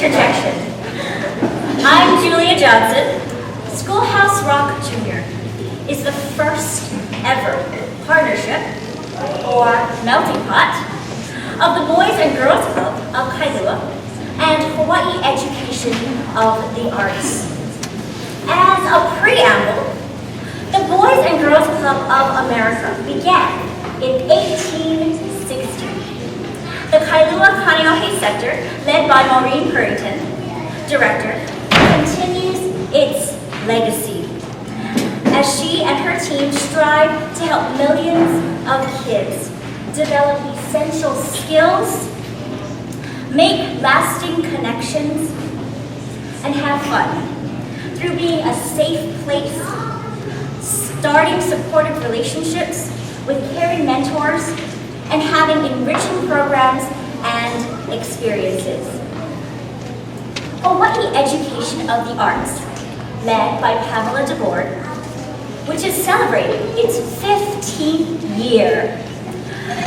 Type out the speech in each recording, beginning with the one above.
interjection. I'm Julia Johnson. Schoolhouse Rock Jr. is the first ever partnership, or melting pot, of the Boys and Girls Club of Kailua and Hawaii Education of the Arts. As a preamble, the Boys and Girls Club of America began in 1860. The Kailua Kaneohe sector, led by Maureen Purrington, director, continues its legacy as she and her team strive to help millions of kids develop essential skills, make lasting connections, and have fun through being a safe place, starting supportive relationships with caring mentors, and having enriching programs and experiences. Hawaii Education of the Arts, led by Pamela DeBoer, which is celebrating its 15th year,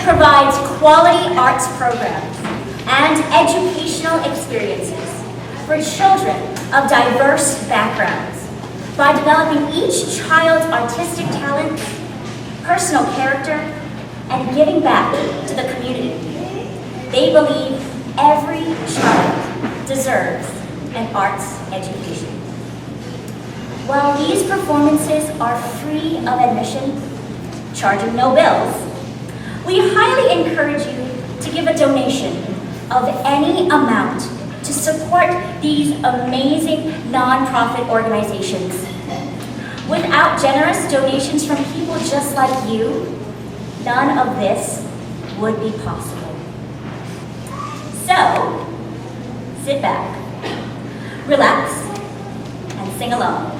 provides quality arts programs and educational experiences for children of diverse backgrounds by developing each child's artistic talents, personal character, and giving back to the community. They believe every child deserves an arts education. While these performances are free of admission, charging no bills, we highly encourage you to give a donation of any amount to support these amazing nonprofit organizations. Without generous donations from people just like you, none of this would be possible. So, sit back, relax, and sing along.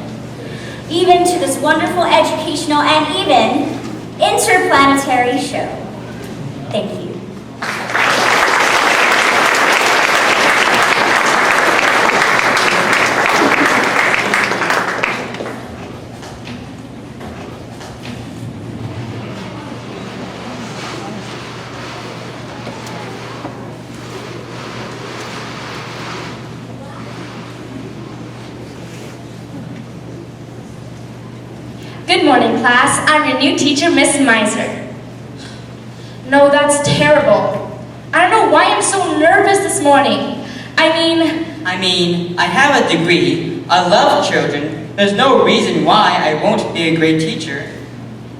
Even to this wonderful educational and even interplanetary show. Thank you. Good morning, class. I'm your new teacher, Miss Miser. No, that's terrible. I don't know why I'm so nervous this morning. I mean, I have a degree. I love children. There's no reason why I won't be a great teacher.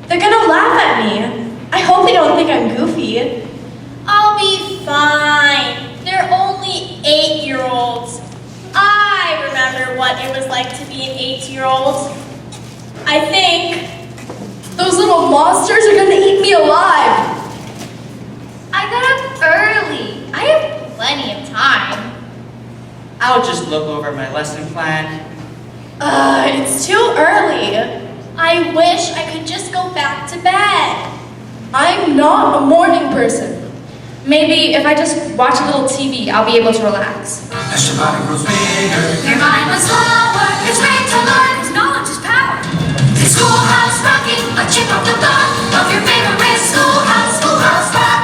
They're gonna laugh at me. I hope they don't think I'm goofy. I'll be fine. They're only 8-year-olds. I remember what it was like to be an 8-year-old. I think Those little monsters are gonna eat me alive. I got up early. I have plenty of time. I'll just look over my lesson plan. It's too early. I wish I could just go back to bed. I'm not a morning person. Maybe if I just watch a little TV, I'll be able to relax. As your body grows bigger, Your mind was slower. It's great to learn, 'cause knowledge is power. It's Schoolhouse rocking, a chip of the block of your favorite schoolhouse, Schoolhouse Rock.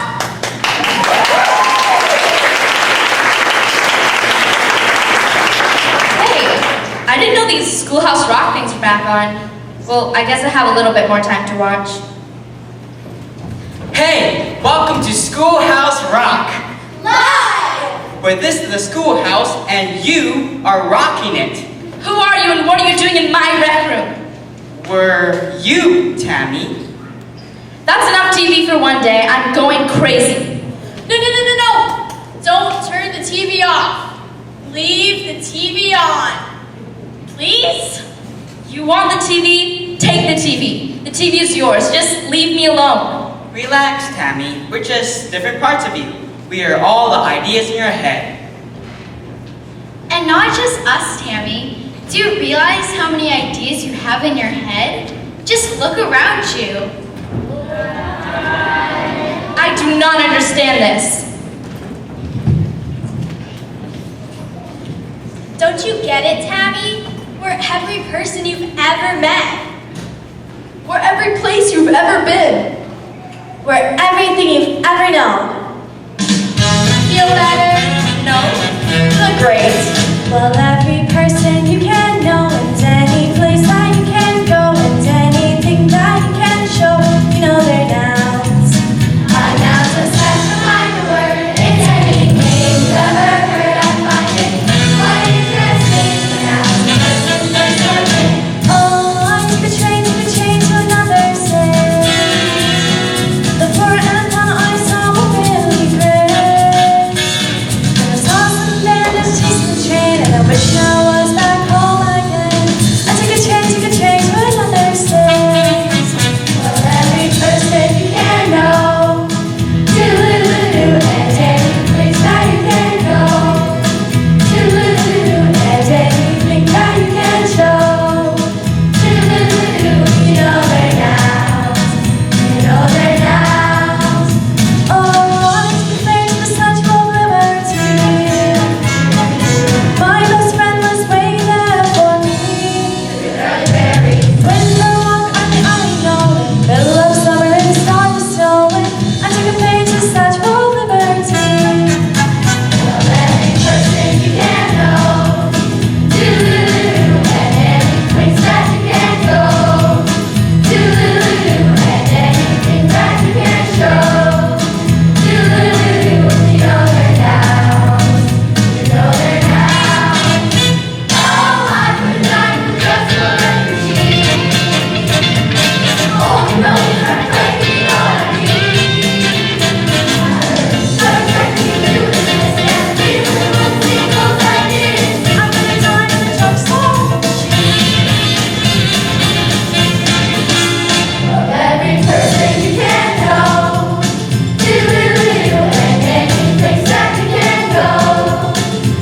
Hey, I didn't know these Schoolhouse Rock things were back on. Well, I guess I have a little bit more time to watch. Hey, welcome to Schoolhouse Rock, Live! where this is the schoolhouse and you are rocking it. Who are you and what are you doing in my rec room? Were you, Tammy? That's enough TV for one day. I'm going crazy. No. Don't turn the TV off. Leave the TV on. Please? You want the TV? Take the TV. The TV is yours. Just leave me alone. Relax, Tammy. We're just different parts of you. We are all the ideas in your head. And not just us, Tammy. Do you realize how many ideas you have in your head? Just look around you. I do not understand this. Don't you get it, Tammy? We're every person you've ever met. We're every place you've ever been. We're everything you've ever known. Feel better? No? Good Great. Well, every person you can know, and any place that you can go, and anything that you can show, you know they're nouns. A noun's a special kind of word. It's anything you've ever heard. I find it quite interesting. A noun's a person, place, or thing. Oh, you could change to another sense. The four and the one I saw were really great. And I saw some man just chasing the train, and I wish I was that home again. I took a train to another sense. Well, every person you can know. Do-do-do-do, and any place that you can go. Do-do-do-do, and anything that you can show. Do-do-do-do, you know they're nouns. You know they're nouns. Oh, I took a plane to the Central Liberty. My best friend was waiting there for me. When the walk on the island, middle of summer and the stars were snowing, I took a plane to the Statue of Liberty. Well, every person you can know. Do-do-do-do, and any place that you can go. Do-do-do-do, and anything that you can show. Do-do-do-do, you know they're nouns. You know they're nouns. Oh, I could not just look at your sheet. Oh, you know you're trying to break me on a beat. I'm trying to do this, and these little singles like this. I'm gonna die in the drugstore. Well, every person you can know. Do-do-do-do, and any place that you can go.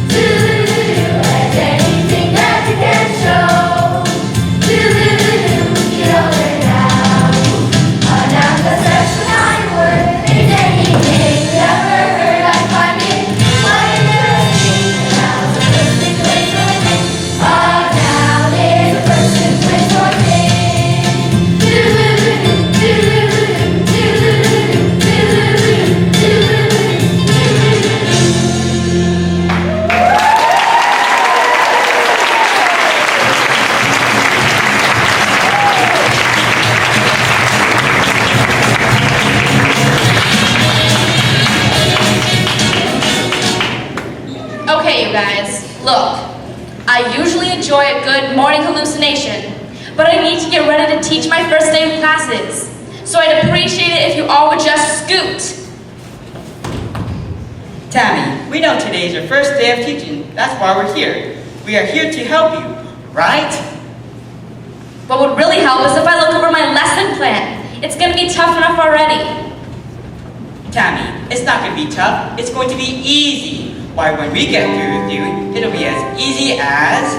Do-do-do-do, and anything that you can show. Do-do-do-do, you know they're nouns. A noun's a special kind of word. It's anything you've ever heard. I find it quite interesting. A noun's a person, place, or thing. A noun is a person, place, or thing. Do-do-do-do, do-do-do-do, do-do-do-do, do-do-do-do, do-do-do-do. Okay, you guys, look. I usually enjoy a good morning hallucination, but I need to get ready to teach my first day of classes. So I'd appreciate it if you all would just scoot. Tammy, we know today is your first day of teaching. That's why we're here. We are here to help you, right? What would really help is if I look over my lesson plan. It's gonna be tough enough already. Tammy, it's not going to be tough. It's going to be easy. Why, when we get through with you, it'll be as easy as...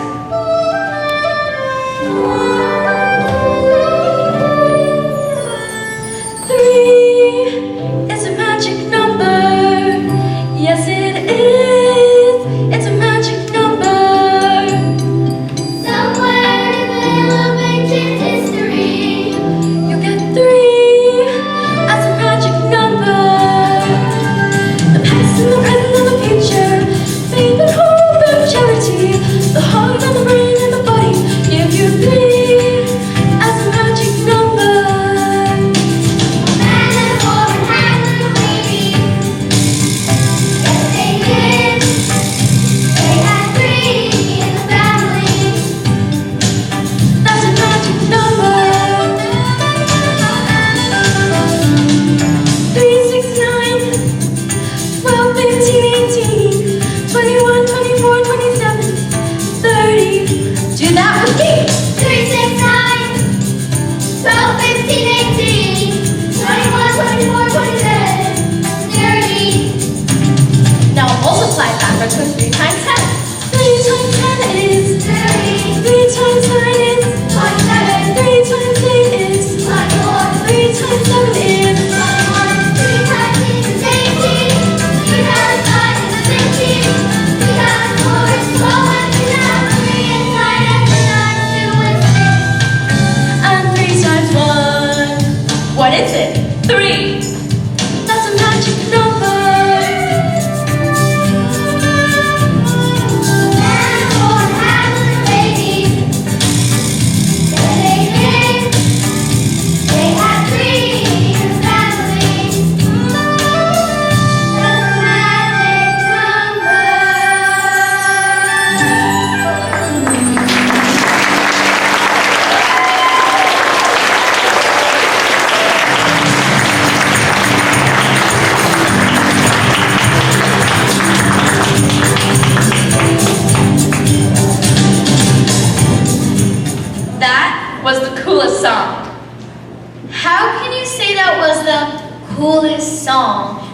Three is a magic number. Yes, it is. It's a magic number. Somewhere in the middle of ancient history, You get three as a magic number. The past and the present and the future, faith and hope and charity, the heart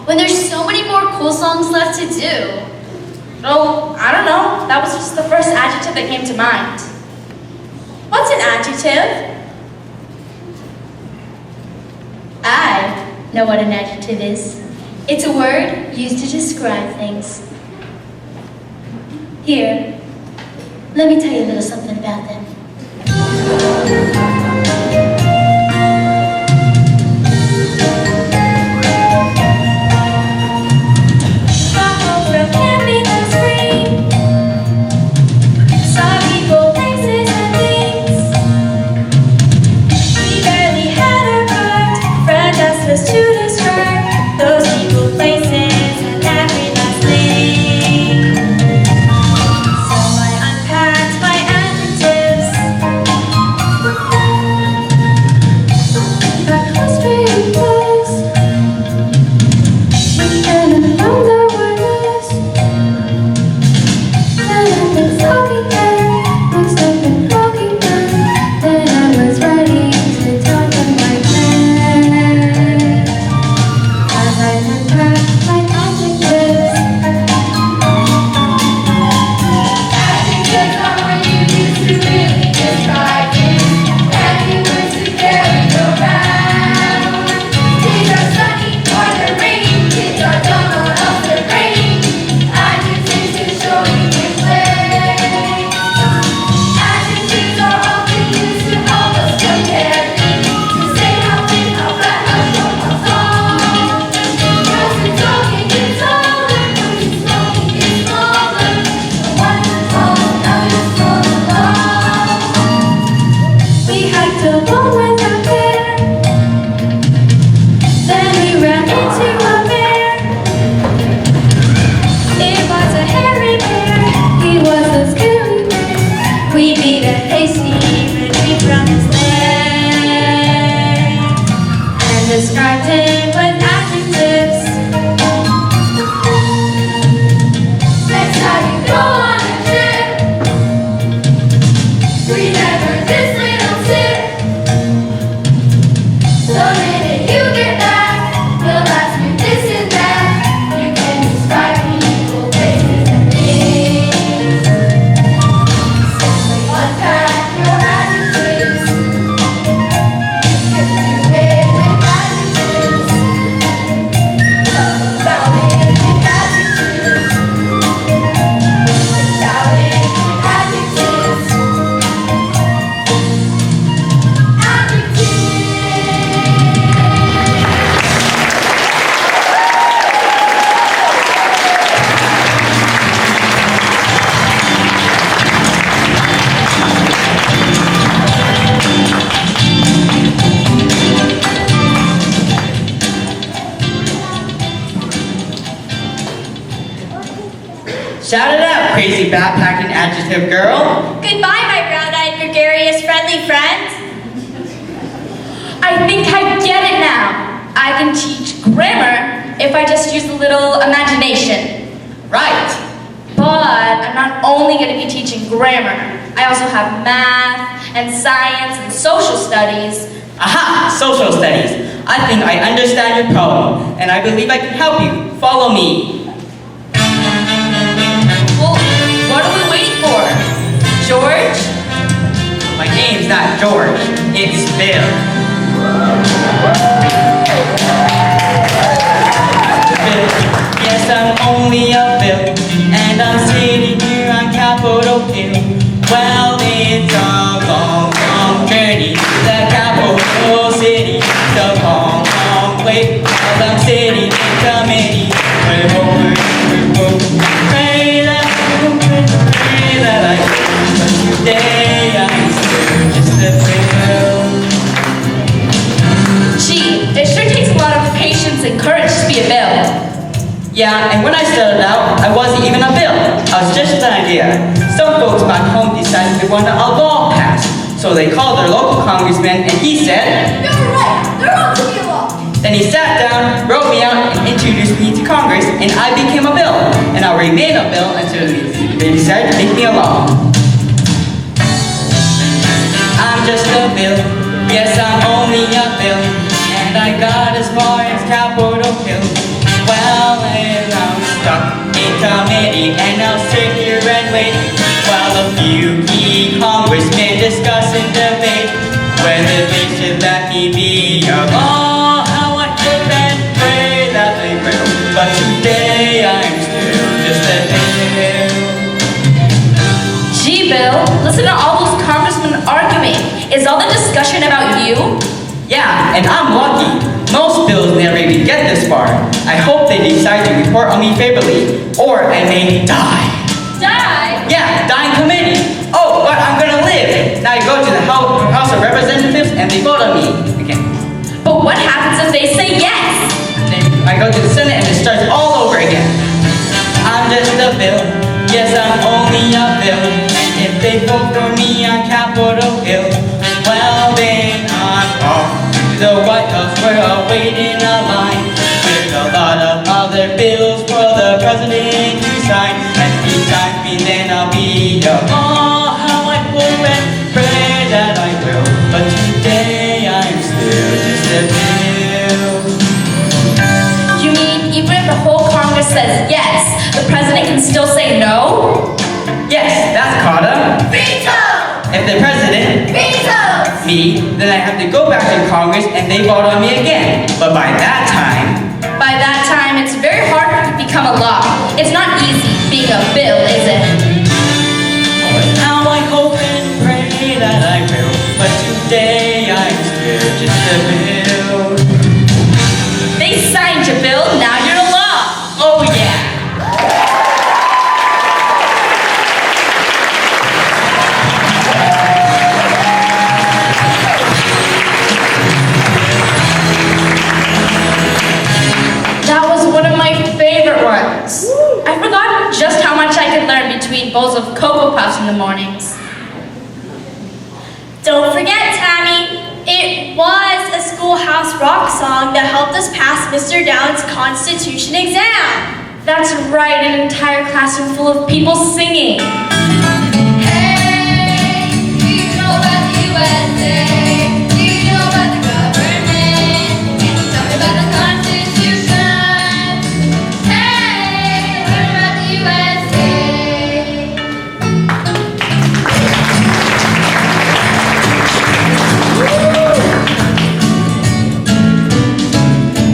when there's so many more cool songs left to do? Oh, I don't know. That was just the first adjective that came to mind. What's an adjective? I know what an adjective is. It's a word used to describe things. Here, let me tell you a little something about them. Shout it out, crazy backpacking adjective girl. Goodbye, my brown-eyed, gregarious, friendly friend. I think I get it now. I can teach grammar if I just use a little imagination. Right. But I'm not only going to be teaching grammar. I also have math and science and social studies. Aha, social studies. I think I understand your problem, and I believe I can help you. Follow me. Well, what are we waiting for? George? My name's not George, it's Bill. Bill. Yes, I'm only a Bill, and I'm sitting here on Capitol Hill. Well, it's a long, long journey to the capital city. The long, long way, while I'm sitting in committee. We're over, pray that I but today I'm still just a Bill. Gee, it sure takes a lot of patience and courage to be a Bill. Yeah, and when I started out, I wasn't even a bill. I was just an idea. Some folks back home decided they wanted a law passed. So they called their local congressman and he said, You're right, there ought to be a law. then he sat down, wrote me out, and introduced me to Congress, and I became a bill. And I'll remain a bill until they decide to make me a law. I'm just a bill, yes I'm only a bill, and I got as far as Capitol Hill. Well, Gee, Bill, listen to all those congressmen arguing. Is all the discussion about you? Yeah, and I'm lucky. Most bills never even get this far. I hope they decide to report on me favorably, or I may die. Die? Yeah, die in committee. Oh, but I'm gonna live. Now I go to the House of Representatives and they vote on me. Okay. But what happens if they say yes? Then I go to the Senate and it starts all over again. I'm just a bill. Yes, I'm only a bill. And if they vote for me on Capitol Hill, well then I'm off to the White House where I'll wait in a line with a lot of other bills for the president to sign. And besides me, then I'll be a oh, how I hope and pray that I will. But today I'm still just a bill. You mean even if the whole Congress says yes, the president can still say no? Yes, that's Carter. Veto! If the president, Veto! me, then I have to go back to Congress and they vote on me again. But by that time, It's very hard for it to become a law. It's not easy being a bill, is it? now I hope and pray that I will. But today I'm still just a bill. They signed your bill, now you're a law. Oh yeah. That was one of my favorite ones. I forgot just how much I could learn between bowls of Cocoa Puffs in the mornings. Don't forget, Tammy, it was a Schoolhouse rock song that helped us pass Mr. Downs' Constitution exam. That's right, an entire classroom full of people singing. Hey, do you know about the USA? Do you know about the government? Can you tell me about the Constitution? Hey, learn about the USA.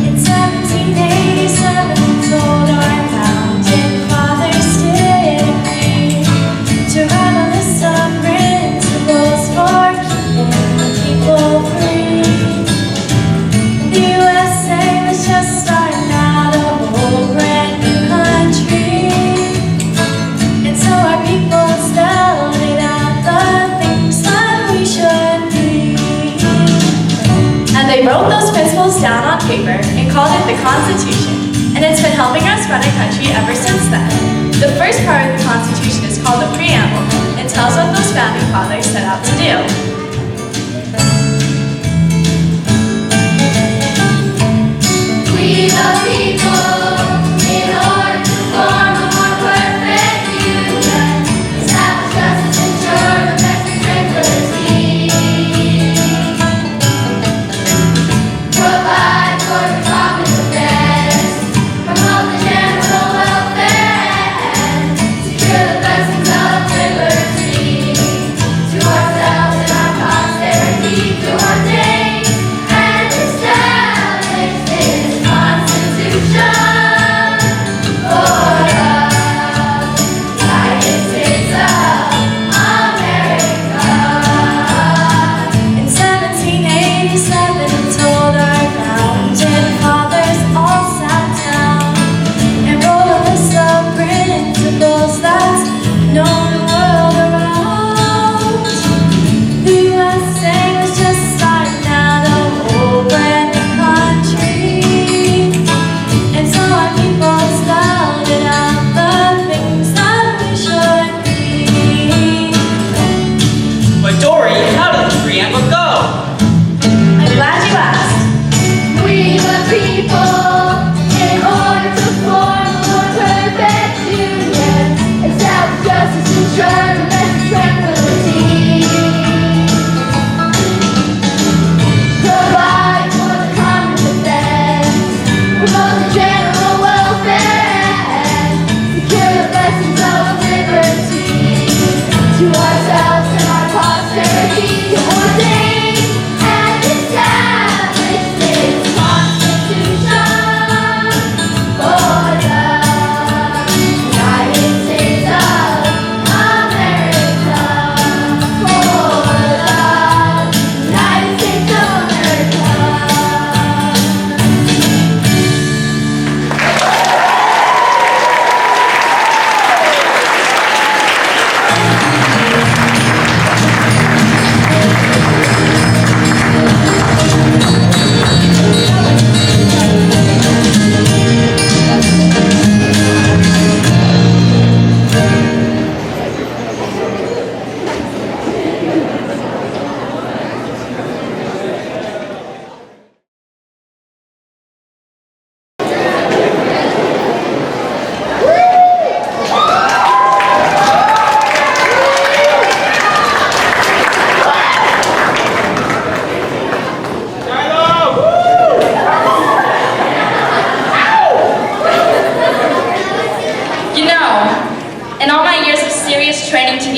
In 1787, told our founding fathers did agree to write a list of principles for keeping the people free. The USA was just starting out a whole brand new country, and so our people spelled it out the things that we should be. And they wrote those principles down on paper and called it the Constitution. And it's been helping us run our country ever since then. The first part of the Constitution is called the Preamble and tells what those founding fathers set out to do. We the people, in order to form a more perfect union, establish justice, ensure domestic tranquility, provide for the common defense, promote the general welfare, and secure the blessings of liberty to ourselves and our posterity to ordain and establish this Constitution.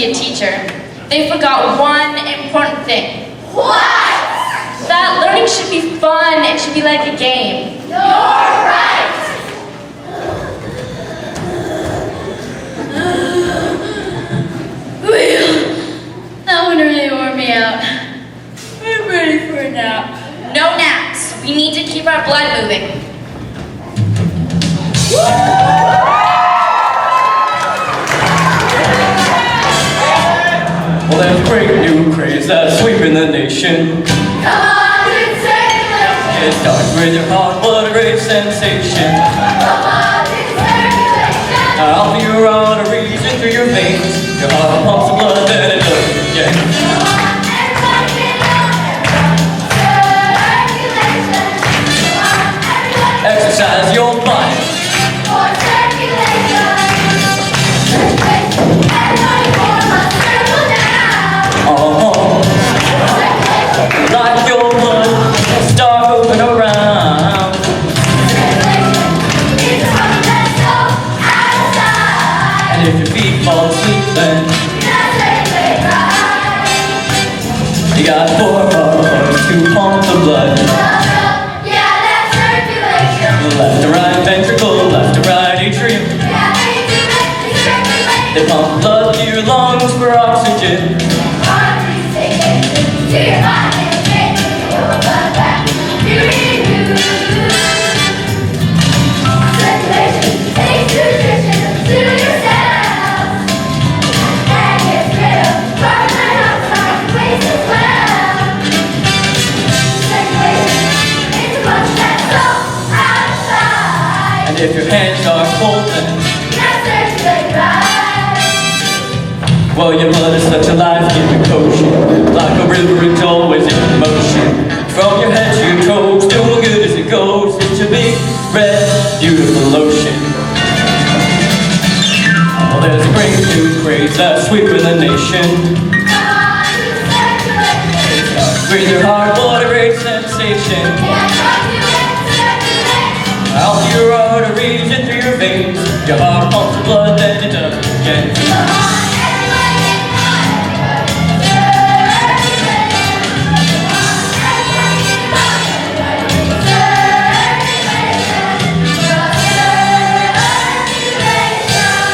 be a teacher, they forgot one important thing. What? That learning should be fun. It should be like a game. You're right. That one really wore me out. I'm ready for a nap. No naps. We need to keep our blood moving. Well, there's a great new craze that's sweeping the nation. Come on, it's circulation. It starts with your heart, what a great sensation. Come on, it's circulation. Out through your arteries and through your veins, your heart pumps the blood that it does again. Come on, everybody get on, everybody. Circulation. Come on, everybody. Exercise your body. For circulation. Circulation. Everybody form a circle now. Circulation. Like your blood, start moving around. Circulation. It's something that's so outside. And if your feet fall asleep, then That's circulate right. you got 4 hearts to pump the blood. Yeah, that's circulation. Left to right ventricle, left to right atrium. Yeah, they do it. It's circulation. They pump blood to your lungs for oxygen. Arteries take it to your body and take your blood back to you. Circulation takes nutrition to your cells and gets rid of carbon dioxide waste as well. Circulation is much that's so outside. And if your hands are cold, then That's circulate right. well, your blood is such a life-giving potion. Like a river, it's always in motion. From your head to your toes, doing good as it goes. It's a big, red, beautiful ocean. Well, there's a great new craze that's sweeping the nation. Come on, it's circulation. Breathe your heart, what a great sensation. Yeah, circulate. Out through your arteries and through your veins, your heart pumps the blood, then it does again. Come on, everybody get on, everybody. Circulation. Come on, everybody get on, everybody. Circulation.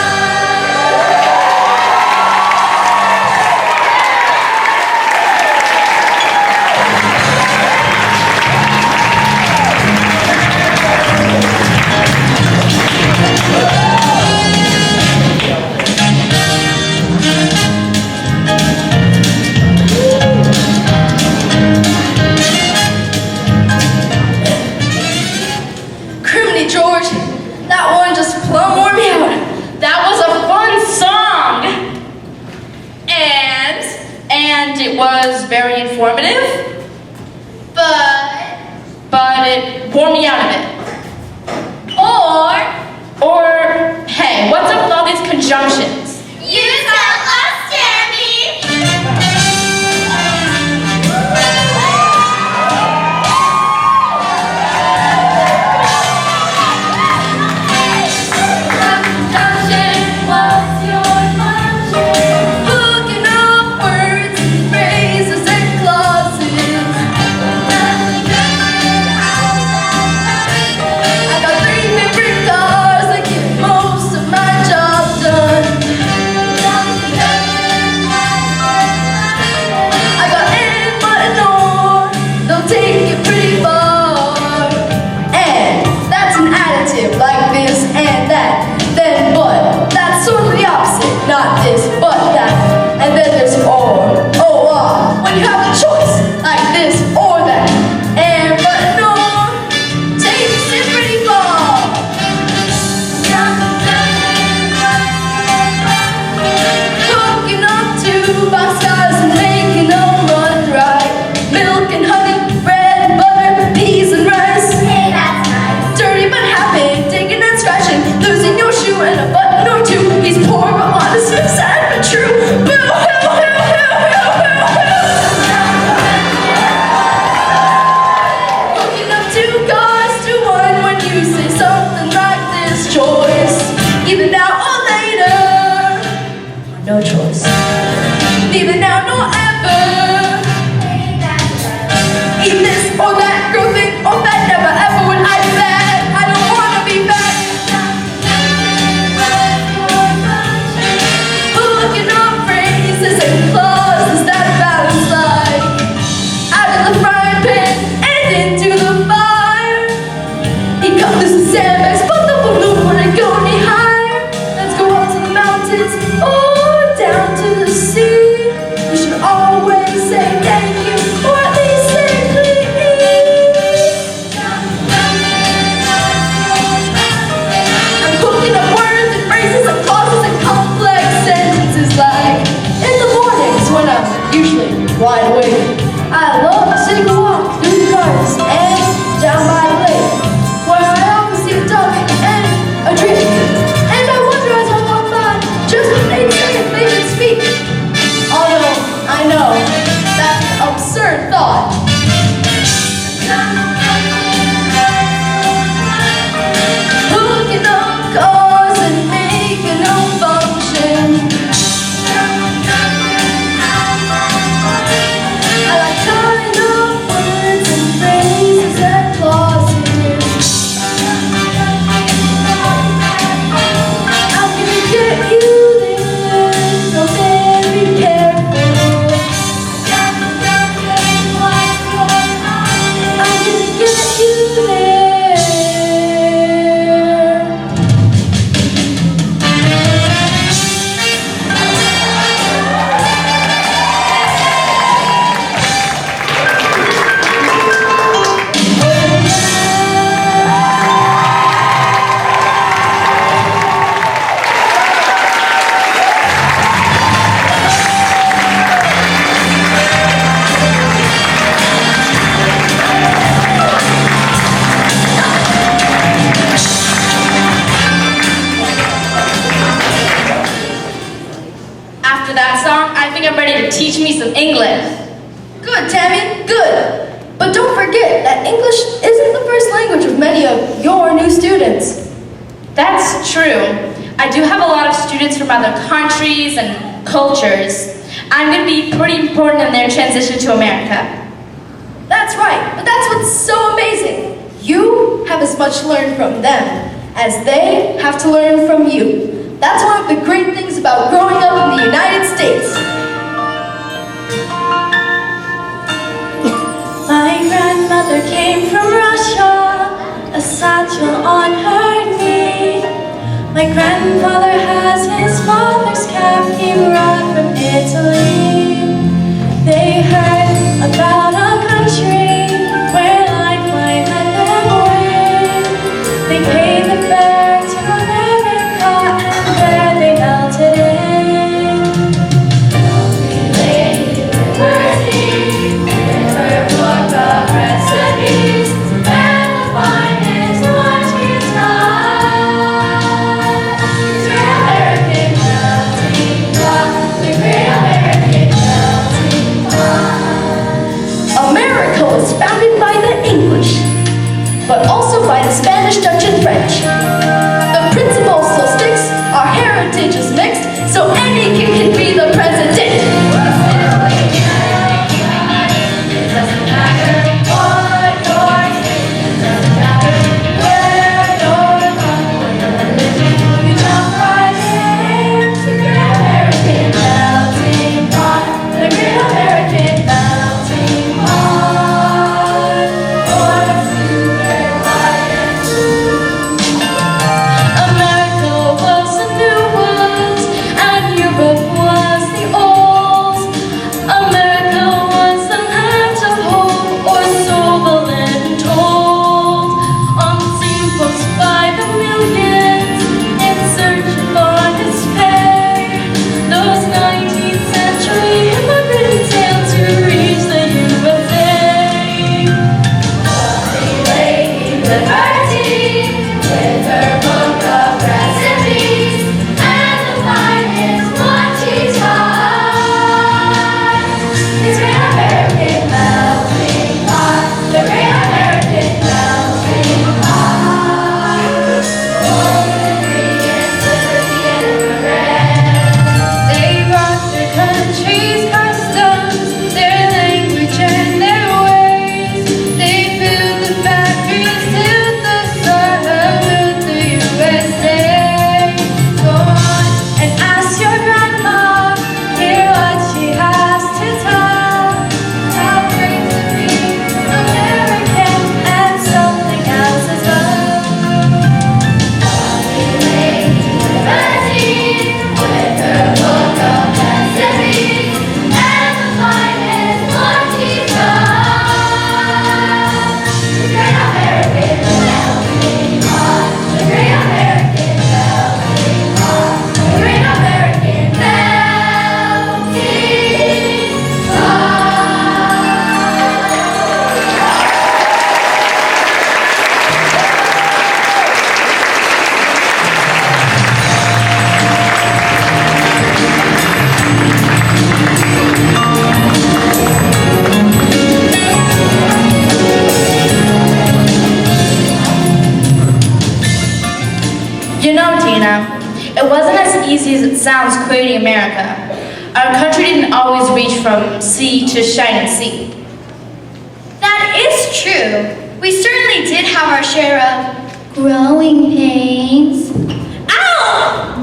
Criminy George, that one just plumb wore me out. That was a fun song. And it was very informative. But it wore me out a bit. Or, hey, what's up with all these conjunctions? You tell us, Tammy. Conjunction, what's your function? Hooking up words and phrases and clauses. I got 3 favorite cars that get most of my job done. wide awake. I love to take a walk through the gardens and down by the lake, where I often see a duck and a drake. And I wonder as I walk by, just what they'd say if they could speak. Although I know that's an absurd thought. Hooking up cars and making them function. I like tying up words and phrases and clauses. How can I get you there? So very careful. I'm gonna get you there. After that song, I think I'm ready to teach me some English. Good, Tammy, good. But don't forget that English isn't the first language of many of your new students. That's true. I do have a lot of students from other countries and cultures. I'm going to be pretty important in their transition to America. That's right, but that's what's so amazing. You have as much to learn from them as they have to learn from you. That's one of the great things about growing up in the United States. My grandmother came from Russia, a satchel on her knee. My grandfather has his father's cap he brought from Italy. They heard about a country where lifeline had them away. They paid the fare to America and there they melted in. Recipes, and the finest what he's done. sounds creating America. Our country didn't always reach from sea to shining sea. That is true. We certainly did have our share of growing pains. Ow!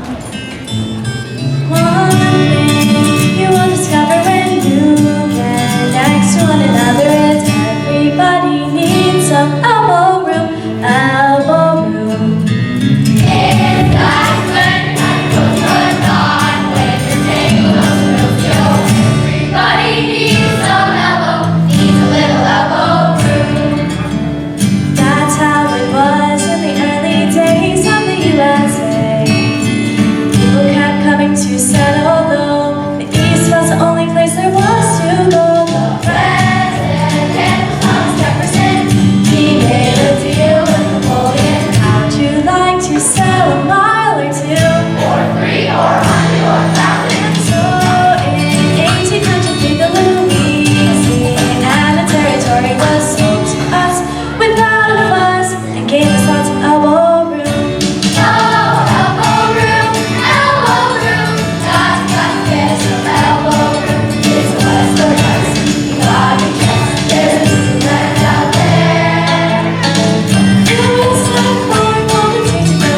One thing you will discover when you get next to one another is everybody needs some elbow room, elbow room. It's nice when time goes on when you're taking those real show. Everybody needs some elbow, needs a little elbow room. That's how it was in the early days of the USA. People kept coming to settle, though the East was the only place there was to go. The President Thomas Jefferson, he made a deal with Napoleon. How'd you like to sell a mile or two? Or 3 or 100 or 1,000. So in 1803 the Louisiana Territory was sold to us without a fuss and gave us lots of elbow room. Oh, elbow room, got to get some elbow room. It's west or west, you gotta check. There's a new land out there. It was like going golden days ago.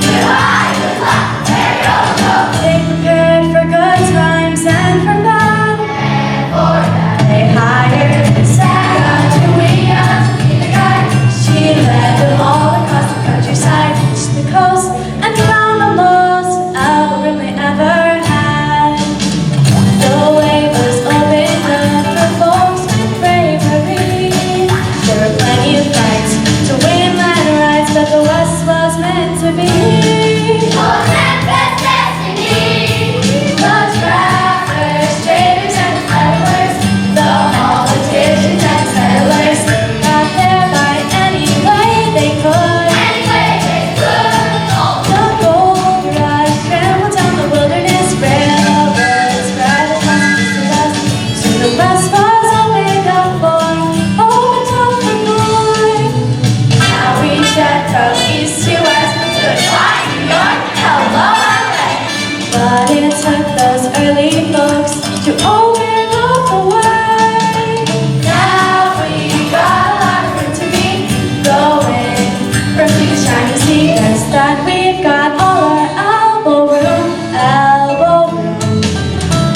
Good eye, good luck, where you'll go. They prepared for good times and for bad. And for that, They hired Sarah to wing us to be the guide. She led them all across the countryside, to the coast, and found the most elbow room they ever had. The way was opened up for folks with bravery. There were plenty of fights to win land rights, but the West was meant to be. oh, Memphis destiny. The trappers, traders, and the peddlers, the politicians and settlers, got there by any way they could. Anyway, they could. The gold rush scrambled down the wilderness, railroads spread across the east and west. Soon the West was all made up for, opened up for more. Now we jet from east to west, Goodbye, New York, hello, LA. but it took those early folks to open up the way. Now we got a lot of room to be going from sea to shining sea. Guess that we've got all our elbow room, elbow room.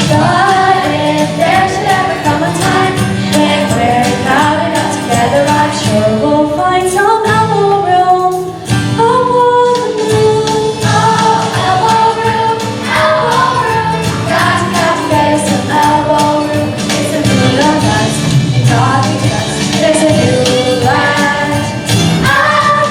But if there should ever come a time when we're crowded up together, I'm sure we'll find some elbow room, elbow room. Oh, elbow room, got to get some elbow room. It's a new land, in God we trust. There's a new land out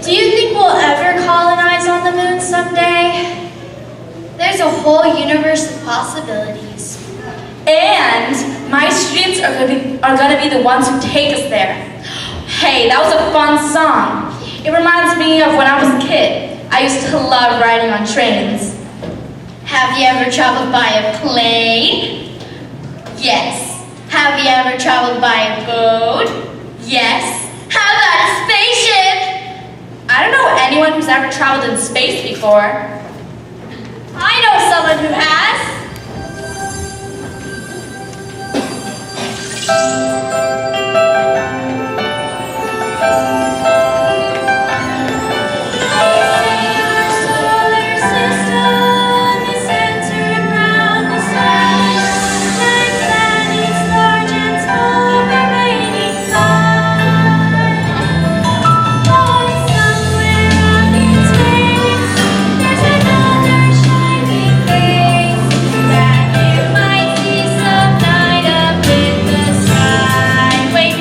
Do you think we'll ever colonize on the moon someday? There's a whole universe of possibilities. And my students are gonna be the ones who take us there. Hey, that was a fun song. It reminds me of when I was a kid. I used to love riding on trains. Have you ever traveled by a plane? Yes. Have you ever traveled by a boat? Yes. How about a spaceship? I don't know anyone who's ever traveled in space before. I know someone who has. Wait,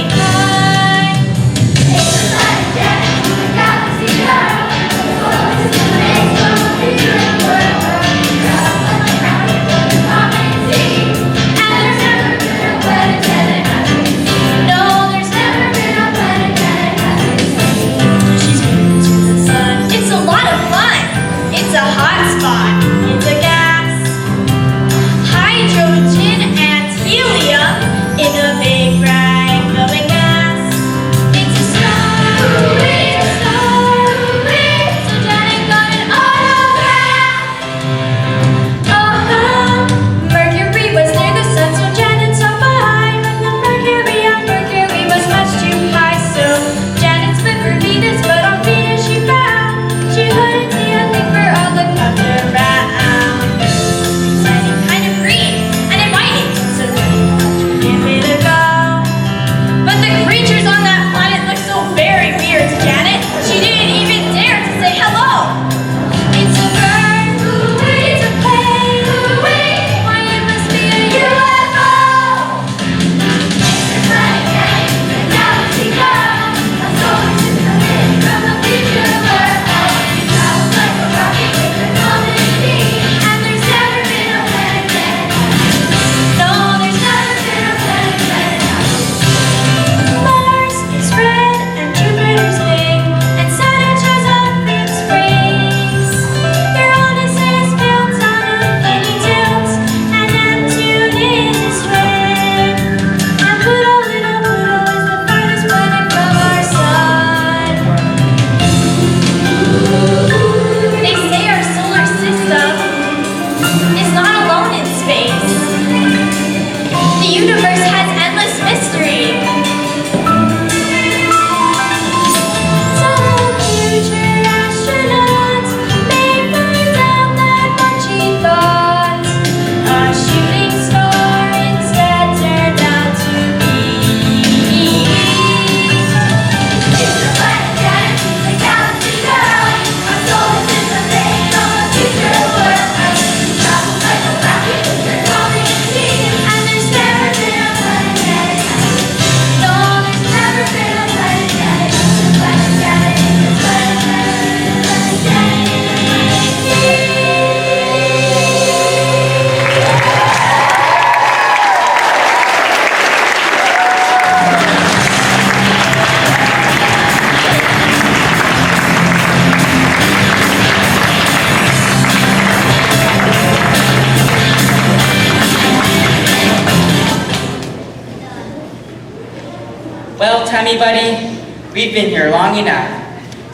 Tammy, buddy, we've been here long enough.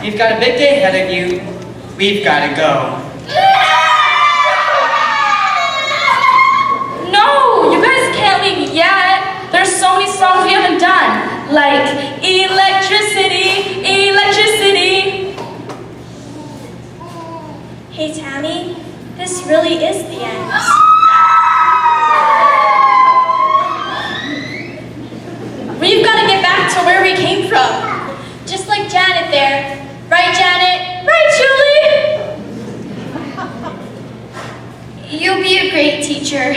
You've got a big day ahead of you. We've got to go. No, you guys can't leave yet. There's so many songs we haven't done, like Electricity, Electricity. Hey, Tammy, this really is the end. We've got to get back to where we came from. Just like Janet there. Right, Janet? Right, Julie? You'll be a great teacher.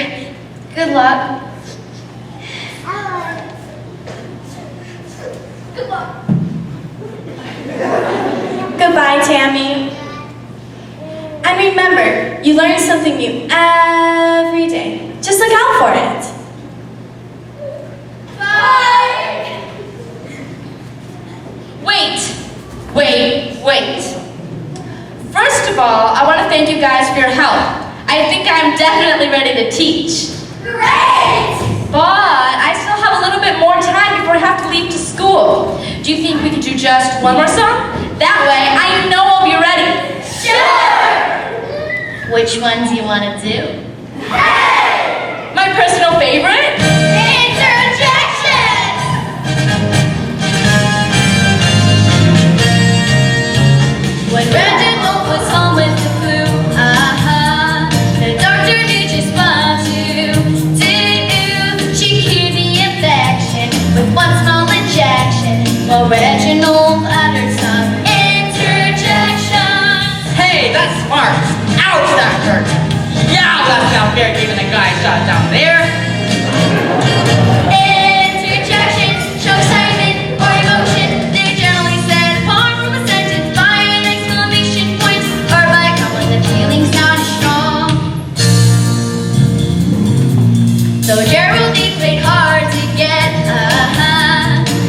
Good luck. Good luck. Goodbye, Tammy. And remember, you learn something new every day. Just look out for it. Bye! Wait. First of all, I want to thank you guys for your help. I think I'm definitely ready to teach. Great! But I still have a little bit more time before I have to leave to school. Do you think we could do just one more song? That way, I know I'll be ready. Sure! Which one do you want to do? Hey! My personal favorite? Interjection! When Reginald was home with the flu, the doctor knew just what to do. She cured the infection with one small injection, while Reginald uttered some interjections. Hey, that's smart. Ouch, that hurt. Yeah, that's not fair giving a guy a shot down there. Interjections show excitement or emotion. They're generally said apart from a sentence by an exclamation point or by a comma when the feeling's not as strong. So Geraldine played hard to get,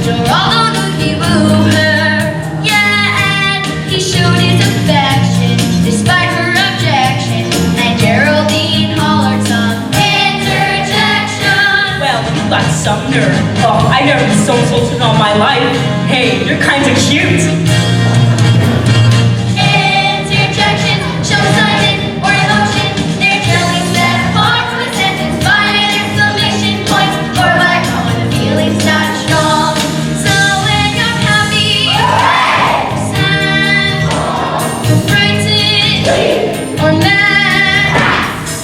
Geraldo knew he wooed her, yeah, and he showed his affection despite her objection, and Geraldine hollered some interjection. Well, you got some nerve. Oh, I've never been so insulted in all my life. Hey, you're kind of cute. Interjection show excitement or emotion. They're generally said apart from a sentence by an exclamation point or by a comma when the feeling's not strong. So when you're happy, sad, frightened, or mad,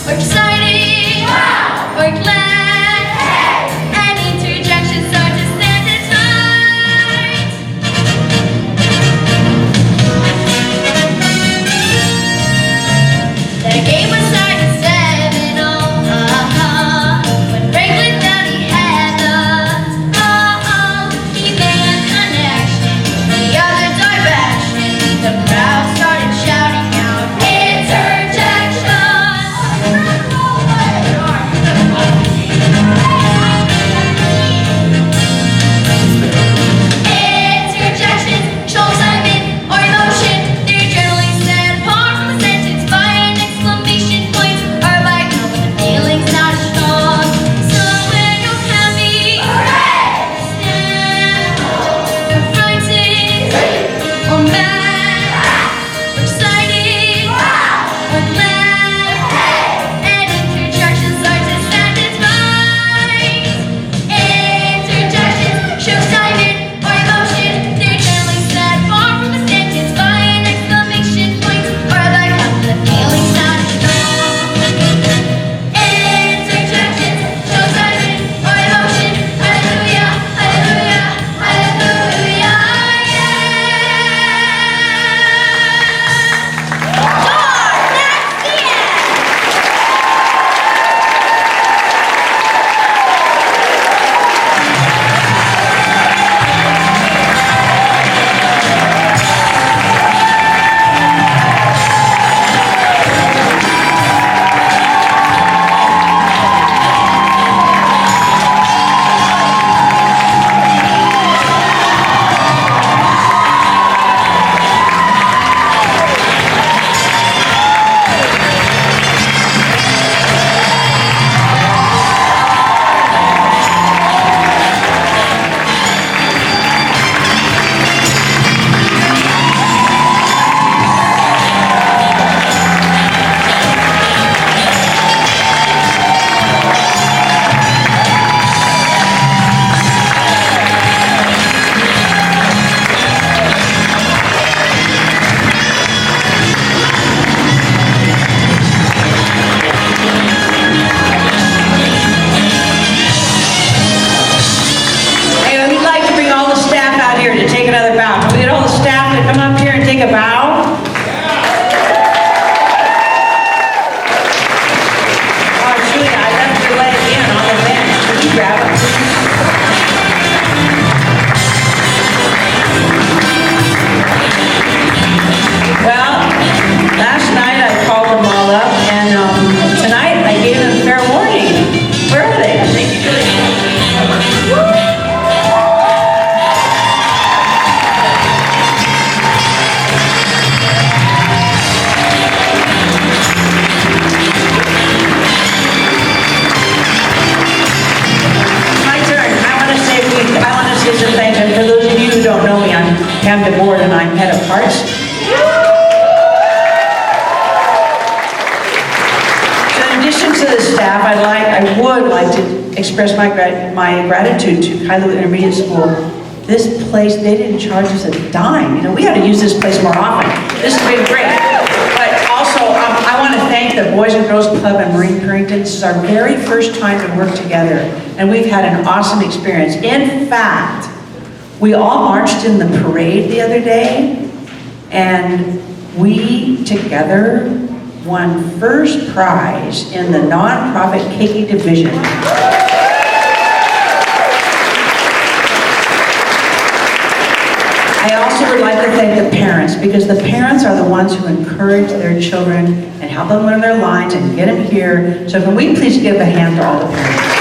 or excited, or glad, and interjections are to stand it right. all the staff to come up here and take a bow? Oh, Julia, I left your leg in on the bench. Could you grab it, please? Well, last night I called them all up, and tonight I gave them fair warning. Where are they? Thank you, Julia. Some things, and for those of you who don't know me, I'm Pam DeBoard and I'm head of parts. So in addition to the staff, I would like to express my gratitude to Kailua Intermediate School. This place, they didn't charge us a dime. You know, we had to use this place more often. This has been great. But also, I want to thank the Boys and Girls Club and Marine Purrington. This is our very first time to work together, and we've had an awesome experience. In fact, we all marched in the parade the other day, and we together won first prize in the nonprofit keiki division. I also would like to thank the parents, because the parents are the ones who encourage their children and help them learn their lines and get them here. So can we please give a hand to all the parents?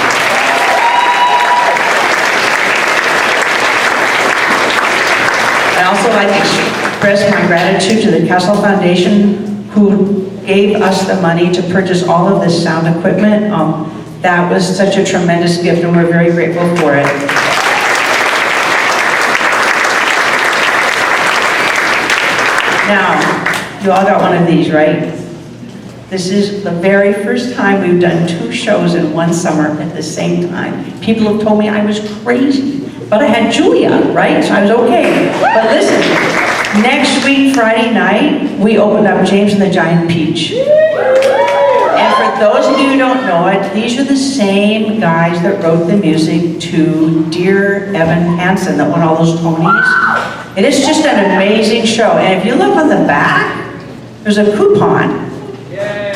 I also like to express my gratitude to the Castle Foundation, who gave us the money to purchase all of this sound equipment. That was such a tremendous gift, and we're very grateful for it. Now, you all got one of these, right? This is the very first time we've done 2 shows in one summer at the same time. People have told me I was crazy, but I had Julia, right? So I was okay. But listen, next week, Friday night, we opened up James and the Giant Peach. And for those of you who don't know it, these are the same guys that wrote the music to Dear Evan Hansen that won all those Tonys. It is just an amazing show. And if you look on the back, there's a coupon.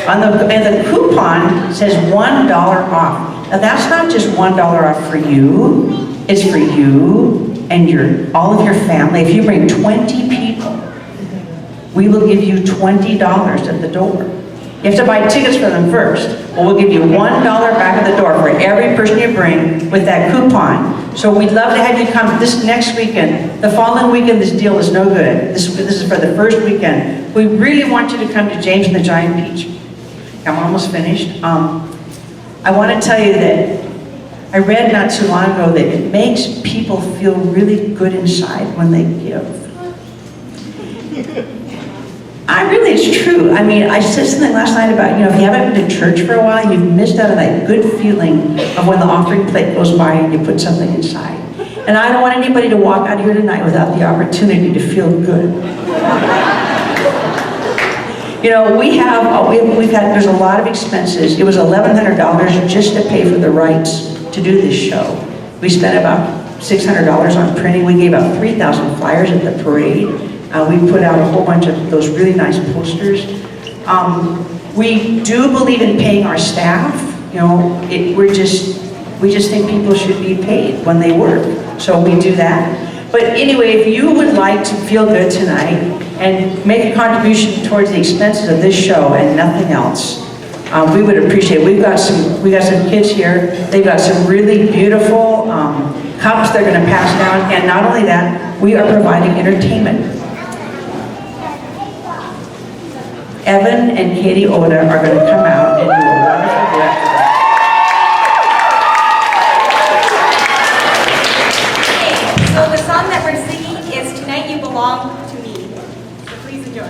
And the coupon says $1 off. Now that's not just $1 off for you. It's for you and all of your family. If you bring 20 people, we will give you $20 at the door. You have to buy tickets for them first. Well, we'll give you $1 back at the door for every person you bring with that coupon. So we'd love to have you come this next weekend. The following weekend, this deal is no good. This is for the first weekend. We really want you to come to James and the Giant Peach. I'm almost finished. I want to tell you that I read not too long ago that it makes people feel really good inside when they give. It's true. I mean, I said something last night about, if you haven't been to church for a while, you've missed out on that good feeling of when the offering plate goes by and you put something inside. And I don't want anybody to walk out here tonight without the opportunity to feel good. There's a lot of expenses. It was $1,100 just to pay for the rights to do this show. We spent about $600 on printing. We gave out 3,000 flyers at the parade. We put out a whole bunch of those really nice posters. We do believe in paying our staff. We just think people should be paid when they work. So we do that. But anyway, if you would like to feel good tonight and make a contribution towards the expenses of this show and nothing else, we would appreciate it. We got some kids here. They've got some really beautiful cups they're going to pass down. And not only that, we are providing entertainment. Evan and Katie Oda are going to come out and do a wonderful duet. So the song that we're singing is Tonight You Belong to Me. So please enjoy.